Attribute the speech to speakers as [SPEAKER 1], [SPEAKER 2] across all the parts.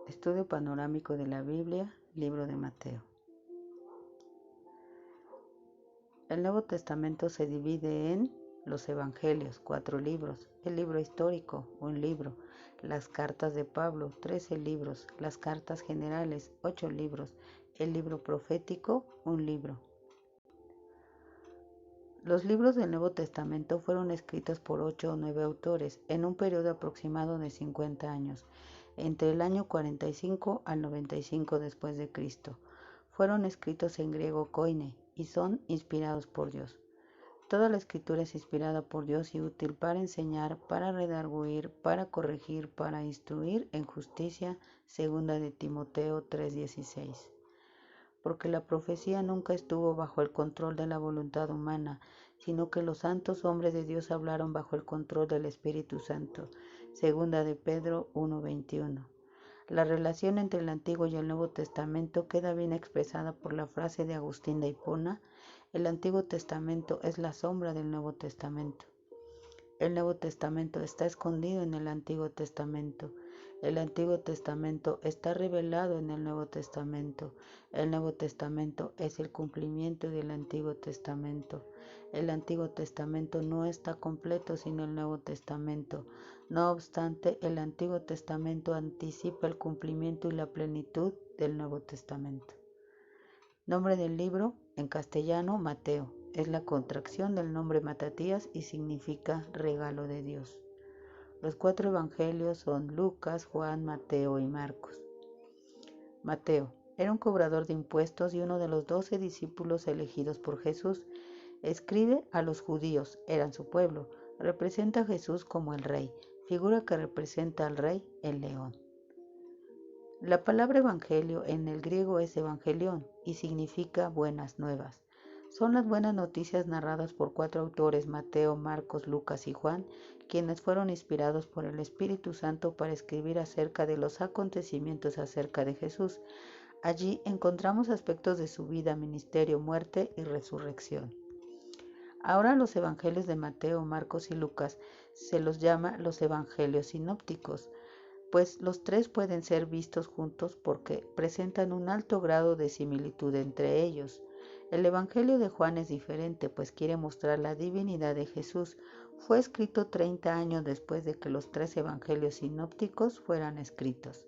[SPEAKER 1] Estudio panorámico de la Biblia, libro de Mateo. El Nuevo Testamento se divide en los Evangelios, 4 libros, el libro histórico, 1 libro, las cartas de Pablo, 13 libros, las cartas generales, 8 libros, el libro profético, 1 libro. Los libros del Nuevo Testamento fueron escritos por 8 o 9 autores en un periodo aproximado de 50 años, entre el año 45 al 95 después de Cristo. Fueron escritos en griego koine y son inspirados por Dios. Toda la escritura es inspirada por Dios y útil para enseñar, para redarguir, para corregir, para instruir en justicia, segunda de Timoteo 3:16. Porque la profecía nunca estuvo bajo el control de la voluntad humana, sino que los santos hombres de Dios hablaron bajo el control del Espíritu Santo. Segunda de Pedro 1:21. La relación entre el Antiguo y el Nuevo Testamento queda bien expresada por la frase de Agustín de Hipona: el Antiguo Testamento es la sombra del Nuevo Testamento. El Nuevo Testamento está escondido en el Antiguo Testamento. El Antiguo Testamento está revelado en el Nuevo Testamento. El Nuevo Testamento es el cumplimiento del Antiguo Testamento. El Antiguo Testamento no está completo sin el Nuevo Testamento. No obstante, el Antiguo Testamento anticipa el cumplimiento y la plenitud del Nuevo Testamento. Nombre del libro, en castellano, Mateo. Es la contracción del nombre Matatías y significa regalo de Dios. Los 4 evangelios son Lucas, Juan, Mateo y Marcos. Mateo era un cobrador de impuestos y uno de los 12 discípulos elegidos por Jesús. Escribe a los judíos, eran su pueblo. Representa a Jesús como el rey, figura que representa al rey, el león. La palabra evangelio en el griego es evangelión y significa buenas nuevas. Son las buenas noticias narradas por 4 autores, Mateo, Marcos, Lucas y Juan, quienes fueron inspirados por el Espíritu Santo para escribir acerca de los acontecimientos acerca de Jesús. Allí encontramos aspectos de su vida, ministerio, muerte y resurrección. Ahora los evangelios de Mateo, Marcos y Lucas se los llama los evangelios sinópticos, pues los 3 pueden ser vistos juntos porque presentan un alto grado de similitud entre ellos. El Evangelio de Juan es diferente, pues quiere mostrar la divinidad de Jesús. Fue escrito 30 años después de que los 3 evangelios sinópticos fueran escritos.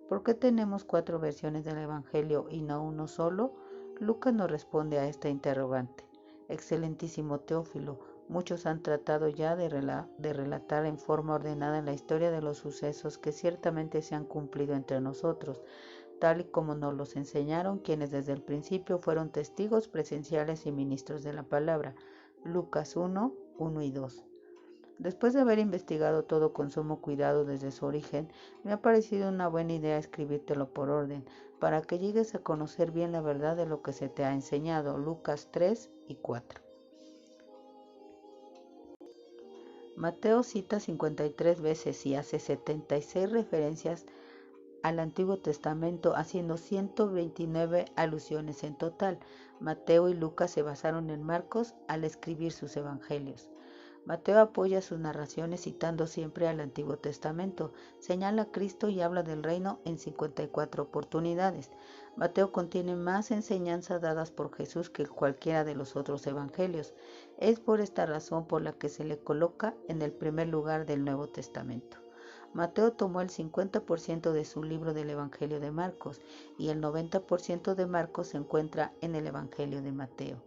[SPEAKER 1] ¿Por qué tenemos 4 versiones del Evangelio y no uno solo? Lucas nos responde a esta interrogante. Excelentísimo Teófilo, muchos han tratado ya de relatar en forma ordenada la historia de los sucesos que ciertamente se han cumplido entre nosotros, tal y como nos los enseñaron quienes desde el principio fueron testigos presenciales y ministros de la palabra. Lucas 1, 1 y 2. Después de haber investigado todo con sumo cuidado desde su origen, me ha parecido una buena idea escribírtelo por orden, para que llegues a conocer bien la verdad de lo que se te ha enseñado. Lucas 3 y 4. Mateo cita 53 veces y hace 76 referencias al Antiguo Testamento, haciendo 129 alusiones en total. Mateo y Lucas se basaron en Marcos al escribir sus evangelios. Mateo apoya sus narraciones citando siempre al Antiguo Testamento, señala a Cristo y habla del reino en 54 oportunidades. Mateo contiene más enseñanzas dadas por Jesús que cualquiera de los otros evangelios. Es por esta razón por la que se le coloca en el primer lugar del Nuevo Testamento. Mateo tomó el 50% de su libro del Evangelio de Marcos y el 90% de Marcos se encuentra en el Evangelio de Mateo.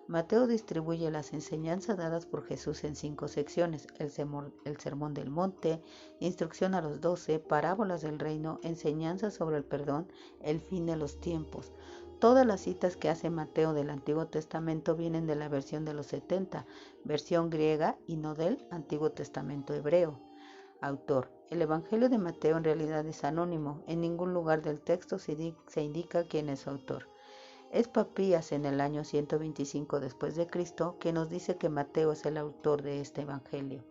[SPEAKER 1] Mateo distribuye las enseñanzas dadas por Jesús en 5 secciones: el Sermón del Monte, instrucción a los 12, parábolas del reino, enseñanzas sobre el perdón, el fin de los tiempos. Todas las citas que hace Mateo del Antiguo Testamento vienen de la versión de los 70, versión griega, y no del Antiguo Testamento hebreo. Autor. El Evangelio de Mateo en realidad es anónimo. En ningún lugar del texto se indica quién es su autor. Es Papías en el año 125 después de Cristo que nos dice que Mateo es el autor de este evangelio.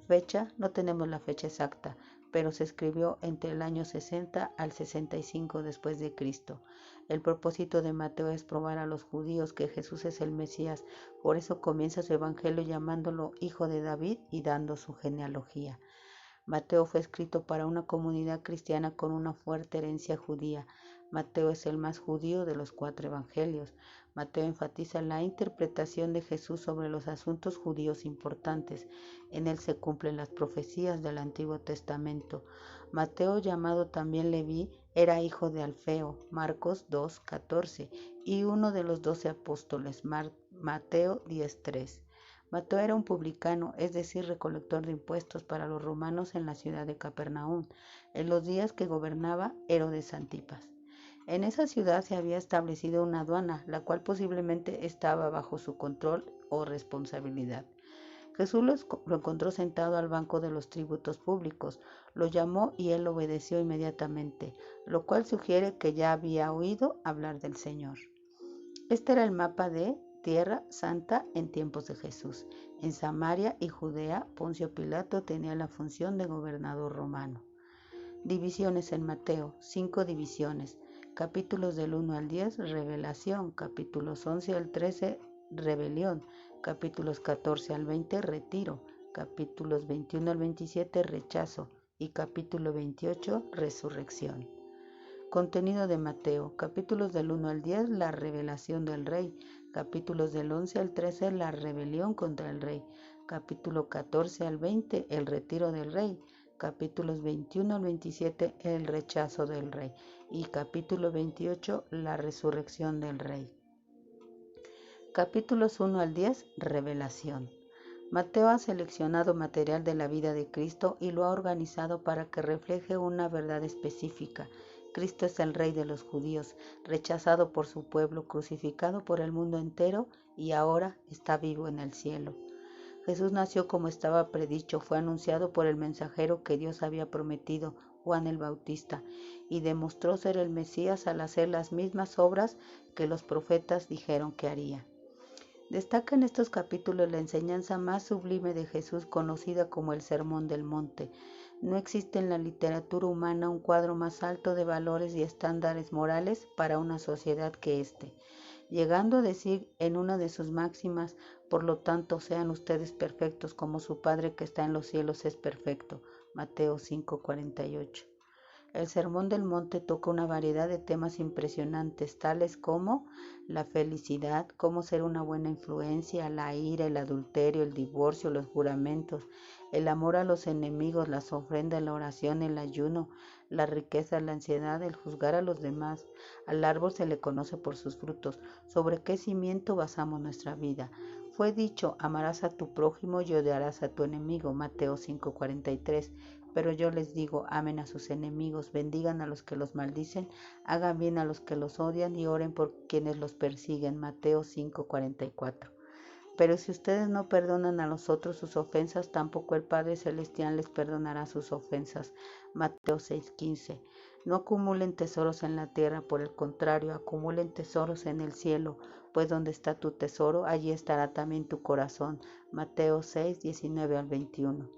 [SPEAKER 1] Fecha, no tenemos la fecha exacta, pero se escribió entre el año 60 al 65 después de Cristo. El propósito de Mateo es probar a los judíos que Jesús es el Mesías, por eso comienza su evangelio llamándolo hijo de David y dando su genealogía. Mateo fue escrito para una comunidad cristiana con una fuerte herencia judía. Mateo es el más judío de los 4 evangelios. Mateo enfatiza la interpretación de Jesús sobre los asuntos judíos importantes. En él se cumplen las profecías del Antiguo Testamento. Mateo, llamado también Leví, era hijo de Alfeo, Marcos 2:14, y uno de los 12 apóstoles, Mateo 10:3. Mateo era un publicano, es decir, recolector de impuestos para los romanos en la ciudad de Capernaum, en los días que gobernaba Herodes Antipas. En esa ciudad se había establecido una aduana, la cual posiblemente estaba bajo su control o responsabilidad. Jesús lo encontró sentado al banco de los tributos públicos, lo llamó y él obedeció inmediatamente, lo cual sugiere que ya había oído hablar del Señor. Este era el mapa de Tierra Santa en tiempos de Jesús. En Samaria y Judea, Poncio Pilato tenía la función de gobernador romano. Divisiones en Mateo, 5 divisiones. Capítulos del 1 al 10, revelación. Capítulos 11 al 13, rebelión. Capítulos 14 al 20, retiro. Capítulos 21 al 27, rechazo. Y capítulo 28, resurrección. Contenido de Mateo, capítulos del 1 al 10, la revelación del rey. Capítulos del 11 al 13, la rebelión contra el rey. Capítulo 14 al 20, el retiro del rey. Capítulos 21 al 27, el rechazo del rey. Y capítulo 28, la resurrección del rey. Capítulos 1 al 10, revelación. Mateo ha seleccionado material de la vida de Cristo y lo ha organizado para que refleje una verdad específica. Cristo es el Rey de los judíos, rechazado por su pueblo, crucificado por el mundo entero y ahora está vivo en el cielo. Jesús nació como estaba predicho, fue anunciado por el mensajero que Dios había prometido, Juan el Bautista, y demostró ser el Mesías al hacer las mismas obras que los profetas dijeron que haría. Destaca en estos capítulos la enseñanza más sublime de Jesús, conocida como el Sermón del Monte. No existe en la literatura humana un cuadro más alto de valores y estándares morales para una sociedad que este, llegando a decir en una de sus máximas: por lo tanto, sean ustedes perfectos como su Padre que está en los cielos es perfecto. Mateo 5:48. El Sermón del Monte toca una variedad de temas impresionantes, tales como la felicidad, cómo ser una buena influencia, la ira, el adulterio, el divorcio, los juramentos, el amor a los enemigos, las ofrendas, la oración, el ayuno, la riqueza, la ansiedad, el juzgar a los demás. Al árbol se le conoce por sus frutos. ¿Sobre qué cimiento basamos nuestra vida? Fue dicho: amarás a tu prójimo y odiarás a tu enemigo. Mateo 5:43. Pero yo les digo: amen a sus enemigos, bendigan a los que los maldicen, hagan bien a los que los odian y oren por quienes los persiguen. Mateo 5:44. Pero si ustedes no perdonan a los otros sus ofensas, tampoco el Padre Celestial les perdonará sus ofensas. Mateo 6:15. No acumulen tesoros en la tierra, por el contrario, acumulen tesoros en el cielo, pues donde está tu tesoro, allí estará también tu corazón. Mateo 6:19 al 21.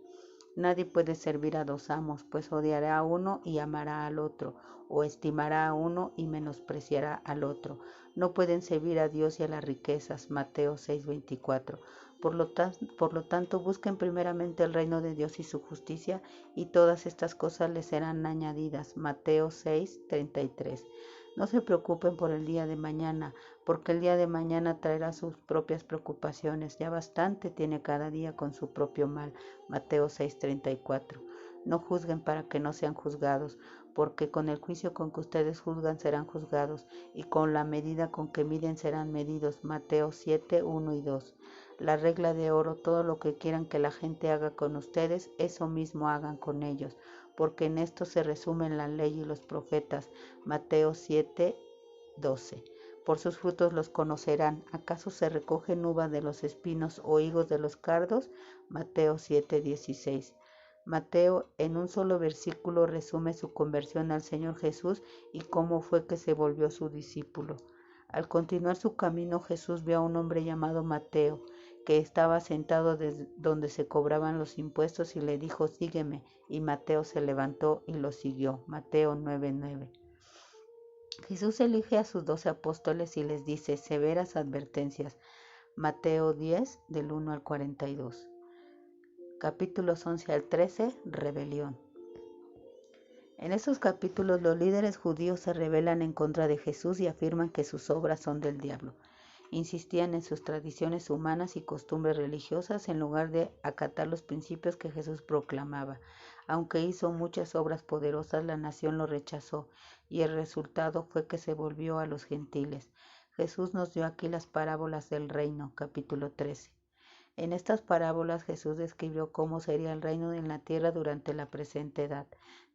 [SPEAKER 1] Nadie puede servir a dos amos, pues odiará a uno y amará al otro, o estimará a uno y menospreciará al otro. No pueden servir a Dios y a las riquezas. Mateo 6:24. Por lo tanto, busquen primeramente el reino de Dios y su justicia, y todas estas cosas les serán añadidas. Mateo 6:33. No se preocupen por el día de mañana, porque el día de mañana traerá sus propias preocupaciones. Ya bastante tiene cada día con su propio mal. Mateo 6:34. No juzguen para que no sean juzgados, porque con el juicio con que ustedes juzgan serán juzgados, y con la medida con que miden serán medidos. Mateo 7:1 y 2. La regla de oro: todo lo que quieran que la gente haga con ustedes, eso mismo hagan con ellos, porque en esto se resumen la ley y los profetas. Mateo 7:12. Por sus frutos los conocerán. ¿Acaso se recogen uvas de los espinos o higos de los cardos? Mateo 7:16. Mateo en un solo versículo resume su conversión al Señor Jesús y cómo fue que se volvió su discípulo. Al continuar su camino, Jesús vio a un hombre llamado Mateo, que estaba sentado donde se cobraban los impuestos, y le dijo: sígueme. Y Mateo se levantó y lo siguió. Mateo 9:9. Jesús elige a sus 12 apóstoles y les dice severas advertencias. Mateo 10, del 1 al 42. Capítulos 11 al 13, rebelión. En estos capítulos los líderes judíos se rebelan en contra de Jesús y afirman que sus obras son del diablo. Insistían en sus tradiciones humanas y costumbres religiosas en lugar de acatar los principios que Jesús proclamaba. Aunque hizo muchas obras poderosas, la nación lo rechazó y el resultado fue que se volvió a los gentiles. Jesús nos dio aquí las parábolas del reino, capítulo 13. En estas parábolas Jesús describió cómo sería el reino en la tierra durante la presente edad.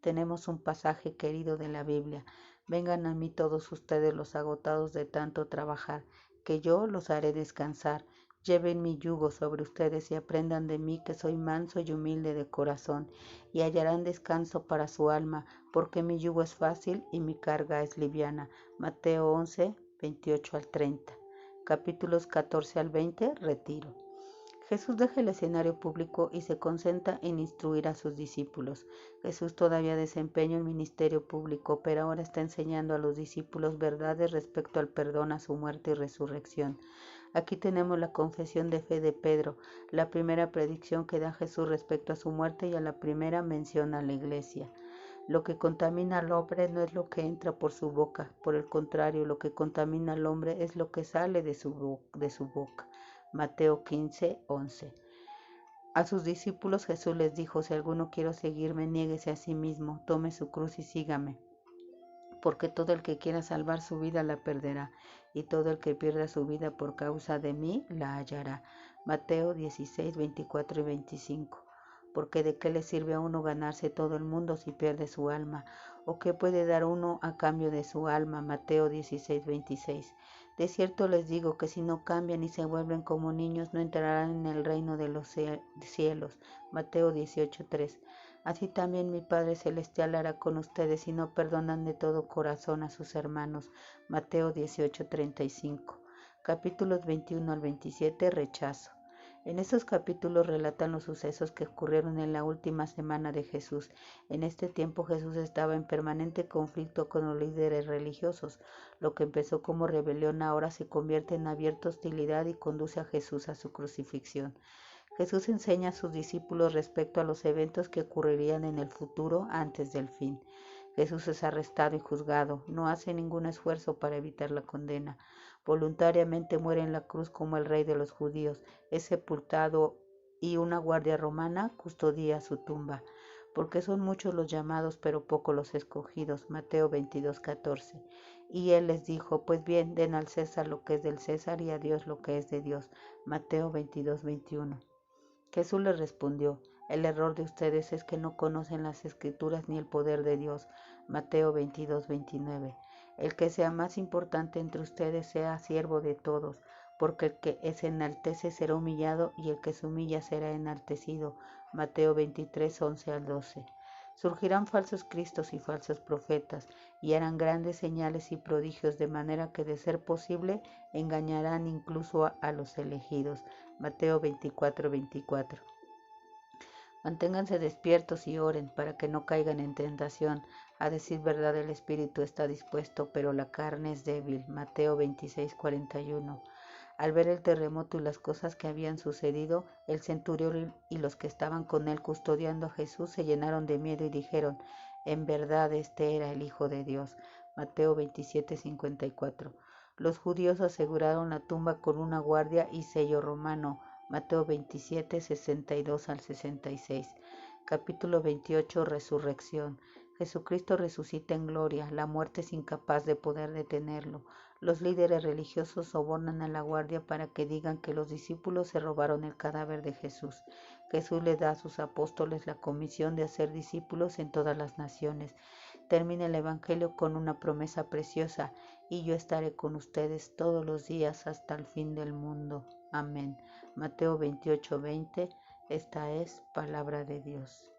[SPEAKER 1] Tenemos un pasaje querido de la Biblia. Vengan a mí todos ustedes los agotados de tanto trabajar, que yo los haré descansar. Lleven mi yugo sobre ustedes y aprendan de mí, que soy manso y humilde de corazón, y hallarán descanso para su alma, porque mi yugo es fácil y mi carga es liviana. Mateo 11, 28 al 30. Capítulos 14 al 20, retiro. Jesús deja el escenario público y se concentra en instruir a sus discípulos. Jesús todavía desempeña un ministerio público, pero ahora está enseñando a los discípulos verdades respecto al perdón, a su muerte y resurrección. Aquí tenemos la confesión de fe de Pedro, la primera predicción que da Jesús respecto a su muerte y a la primera mención a la iglesia. Lo que contamina al hombre no es lo que entra por su boca, por el contrario, lo que contamina al hombre es lo que sale de su boca. Mateo 15, 11. A sus discípulos Jesús les dijo: si alguno quiere seguirme, niéguese a sí mismo, tome su cruz y sígame. Porque todo el que quiera salvar su vida la perderá, y todo el que pierda su vida por causa de mí la hallará. Mateo 16, 24 y 25. Porque de qué le sirve a uno ganarse todo el mundo si pierde su alma, o qué puede dar uno a cambio de su alma. Mateo 16, 26. De cierto les digo que si no cambian y se vuelven como niños, no entrarán en el reino de los cielos. Mateo 18, 3. Así también mi Padre Celestial hará con ustedes si no perdonan de todo corazón a sus hermanos. Mateo 18, 35. Capítulos 21 al 27, rechazo. En estos capítulos relatan los sucesos que ocurrieron en la última semana de Jesús. En este tiempo Jesús estaba en permanente conflicto con los líderes religiosos. Lo que empezó como rebelión ahora se convierte en abierta hostilidad y conduce a Jesús a su crucifixión. Jesús enseña a sus discípulos respecto a los eventos que ocurrirían en el futuro antes del fin. Jesús es arrestado y juzgado, no hace ningún esfuerzo para evitar la condena. Voluntariamente muere en la cruz como el rey de los judíos, es sepultado y una guardia romana custodia su tumba. Porque son muchos los llamados, pero pocos los escogidos. Mateo 22, 14. Y él les dijo: pues bien, den al César lo que es del César y a Dios lo que es de Dios. Mateo 22, 21. Jesús les respondió: el error de ustedes es que no conocen las Escrituras ni el poder de Dios. Mateo 22, 29. El que sea más importante entre ustedes sea siervo de todos, porque el que se enaltece será humillado y el que se humilla será enaltecido. Mateo 23, 11 al 12. Surgirán falsos cristos y falsos profetas, y harán grandes señales y prodigios, de manera que, de ser posible, engañarán incluso a los elegidos. Mateo 24, 24. Manténganse despiertos y oren para que no caigan en tentación. A decir verdad, el espíritu está dispuesto, pero la carne es débil. Mateo 26, 41. Al ver el terremoto y las cosas que habían sucedido, el centurión y los que estaban con él custodiando a Jesús se llenaron de miedo y dijeron: en verdad este era el Hijo de Dios. Mateo 27, 54. Los judíos aseguraron la tumba con una guardia y sello romano. Mateo 27, 62 al 66. Capítulo 28, resurrección. Jesucristo resucita en gloria, la muerte es incapaz de poder detenerlo. Los líderes religiosos sobornan a la guardia para que digan que los discípulos se robaron el cadáver de Jesús. Jesús le da a sus apóstoles la comisión de hacer discípulos en todas las naciones. Termina el Evangelio con una promesa preciosa: y yo estaré con ustedes todos los días hasta el fin del mundo. Amén. Mateo 28, 20. Esta es palabra de Dios.